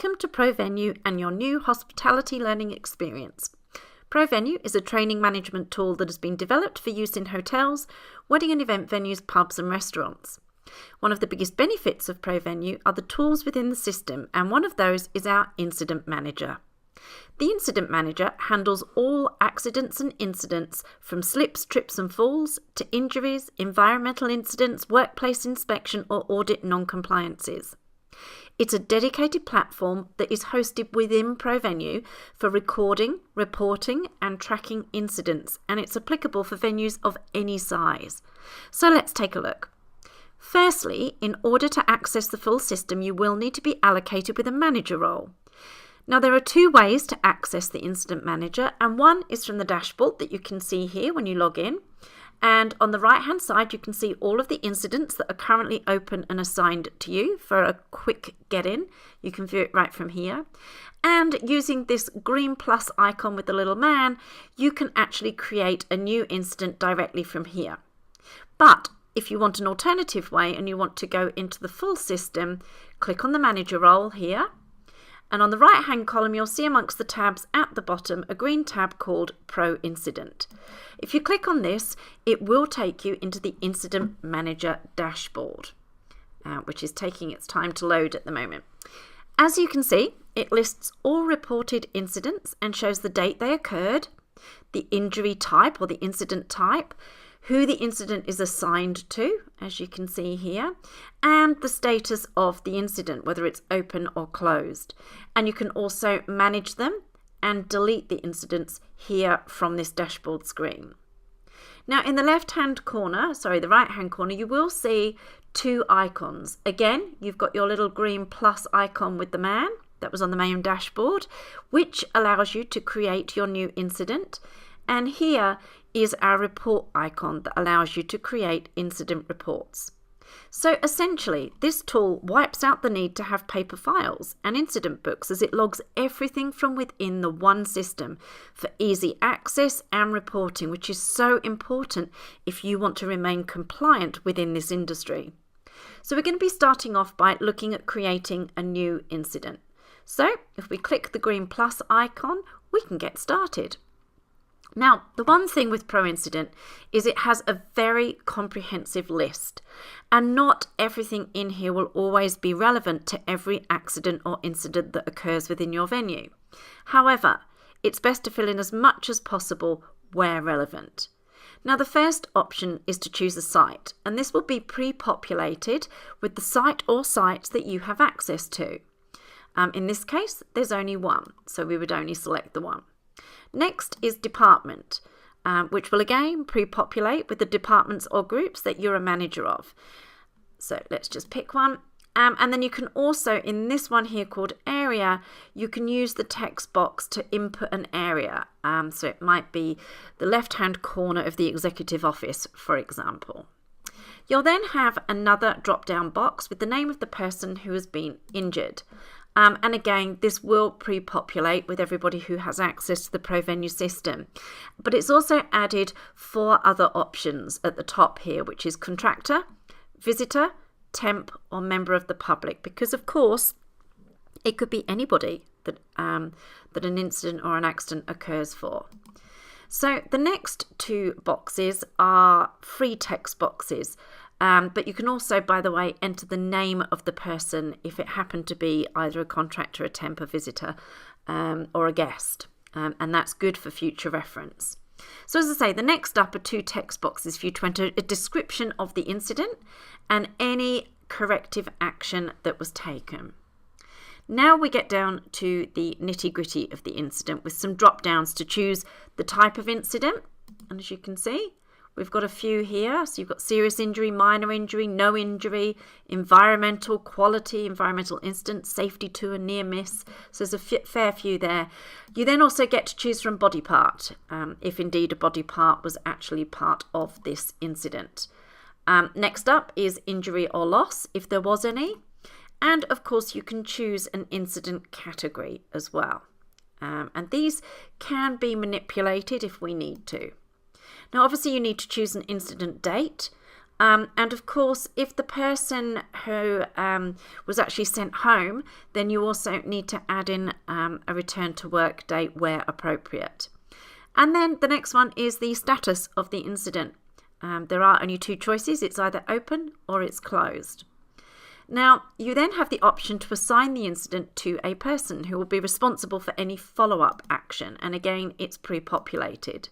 Welcome to ProVenue and your new hospitality learning experience. ProVenue is a training management tool that has been developed for use in hotels, wedding and event venues, pubs and restaurants. One of the biggest benefits of ProVenue are the tools within the system, and one of those is our Incident Manager. The Incident Manager handles all accidents and incidents from slips, trips and falls to injuries, environmental incidents, workplace inspection or audit non-compliances. It's a dedicated platform that is hosted within ProVenue for recording, reporting and tracking incidents, and it's applicable for venues of any size. So let's take a look. Firstly, in order to access the full system, you will need to be allocated with a manager role. Now, there are two ways to access the Incident Manager, and one is from the dashboard that you can see here when you log in. And on the right hand side, you can see all of the incidents that are currently open and assigned to you. For a quick get in, you can view it right from here. And using this green plus icon with the little man, you can actually create a new incident directly from here. But if you want an alternative way and you want to go into the full system, click on the manager role here. And on the right hand column, you'll see amongst the tabs at the bottom a green tab called Pro Incident. If you click on this, it will take you into the Incident Manager dashboard, which is taking its time to load at the moment. As you can see, it lists all reported incidents and shows the date they occurred, the injury type or the incident type, who the incident is assigned to, as you can see here, and the status of the incident, whether it's open or closed. And you can also manage them and delete the incidents here from this dashboard screen. Now in the right hand corner, you will see two icons. Again, you've got your little green plus icon with the man that was on the main dashboard, which allows you to create your new incident. And here is our report icon that allows you to create incident reports. So essentially, this tool wipes out the need to have paper files and incident books, as it logs everything from within the one system for easy access and reporting, which is so important if you want to remain compliant within this industry. So we're going to be starting off by looking at creating a new incident. So if we click the green plus icon, we can get started. Now, the one thing with Pro Incident is it has a very comprehensive list, and not everything in here will always be relevant to every accident or incident that occurs within your venue. However, it's best to fill in as much as possible where relevant. Now, the first option is to choose a site, and this will be pre-populated with the site or sites that you have access to. In this case, there's only one, so we would only select the one. Next is department, which will again pre-populate with the departments or groups that you're a manager of. So let's just pick one. And then you can also, in this one here called area, you can use the text box to input an area. So it might be the left-hand corner of the executive office, for example. You'll then have another drop-down box with the name of the person who has been injured. And again, this will pre-populate with everybody who has access to the ProVenue system. But it's also added 4 other options at the top here, which is contractor, visitor, temp, or member of the public. Because, of course, it could be anybody that an incident or an accident occurs for. So the next 2 boxes are free text boxes. But you can also, by the way, enter the name of the person if it happened to be either a contractor, a temp, a visitor, or a guest. And that's good for future reference. So as I say, the next up are 2 text boxes for you to enter a description of the incident and any corrective action that was taken. Now we get down to the nitty-gritty of the incident with some drop-downs to choose the type of incident. And as you can see, we've got a few here. So you've got serious injury, minor injury, no injury, environmental, quality, environmental incident, safety to a near miss. So there's a fair few there. You then also get to choose from body part, if indeed a body part was actually part of this incident. Next up is injury or loss, if there was any. And of course, you can choose an incident category as well. And these can be manipulated if we need to. Now, obviously, you need to choose an incident date, And of course, if the person who was actually sent home, then you also need to add in a return to work date where appropriate. And then the next one is the status of the incident. There are only two choices. It's either open or it's closed. Now, you then have the option to assign the incident to a person who will be responsible for any follow-up action. And again, it's pre-populated.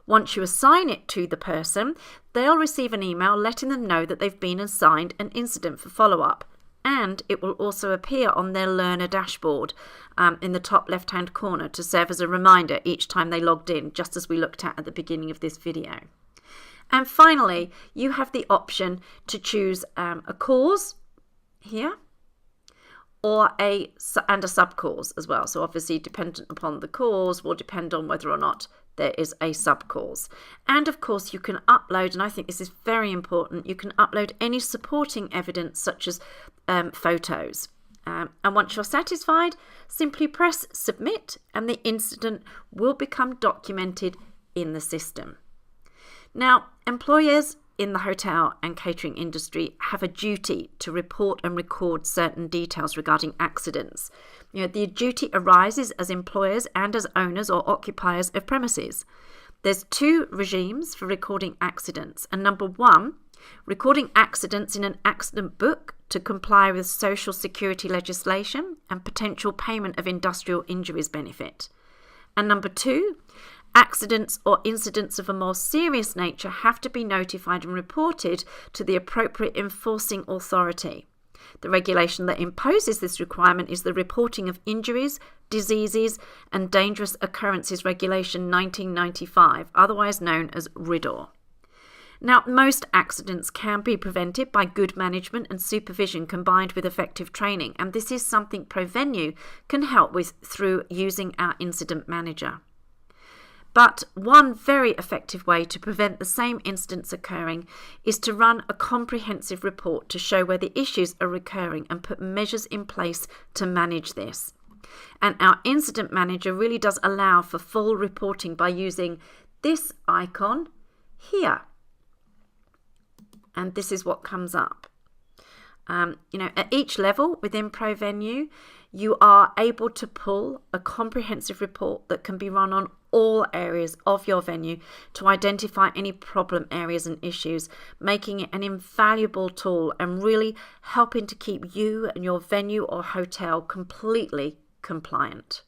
Once you assign it to the person, they'll receive an email letting them know that they've been assigned an incident for follow-up. And it will also appear on their learner dashboard in the top left-hand corner to serve as a reminder each time they logged in, just as we looked at the beginning of this video. And finally, you have the option to choose a cause here or a sub-cause as well. So obviously, dependent upon the cause will depend on whether or not there is a sub-cause. And of course, you can upload, and I think this is very important, you can upload any supporting evidence such as photos. And once you're satisfied, simply press submit and the incident will become documented in the system. Now, employers in the hotel and catering industry have a duty to report and record certain details regarding accidents. The duty arises as employers and as owners or occupiers of premises. There's two regimes for recording accidents. And number one, recording accidents in an accident book to comply with social security legislation and potential payment of industrial injuries benefit. And number two, accidents or incidents of a more serious nature have to be notified and reported to the appropriate enforcing authority. The regulation that imposes this requirement is the Reporting of Injuries, Diseases and Dangerous Occurrences Regulation 1995, otherwise known as RIDDOR. Now, most accidents can be prevented by good management and supervision combined with effective training, and this is something ProVenue can help with through using our incident manager. But one very effective way to prevent the same incidents occurring is to run a comprehensive report to show where the issues are recurring and put measures in place to manage this. And our incident manager really does allow for full reporting by using this icon here. And this is what comes up. At each level within ProVenue, you are able to pull a comprehensive report that can be run on all areas of your venue to identify any problem areas and issues, making it an invaluable tool and really helping to keep you and your venue or hotel completely compliant.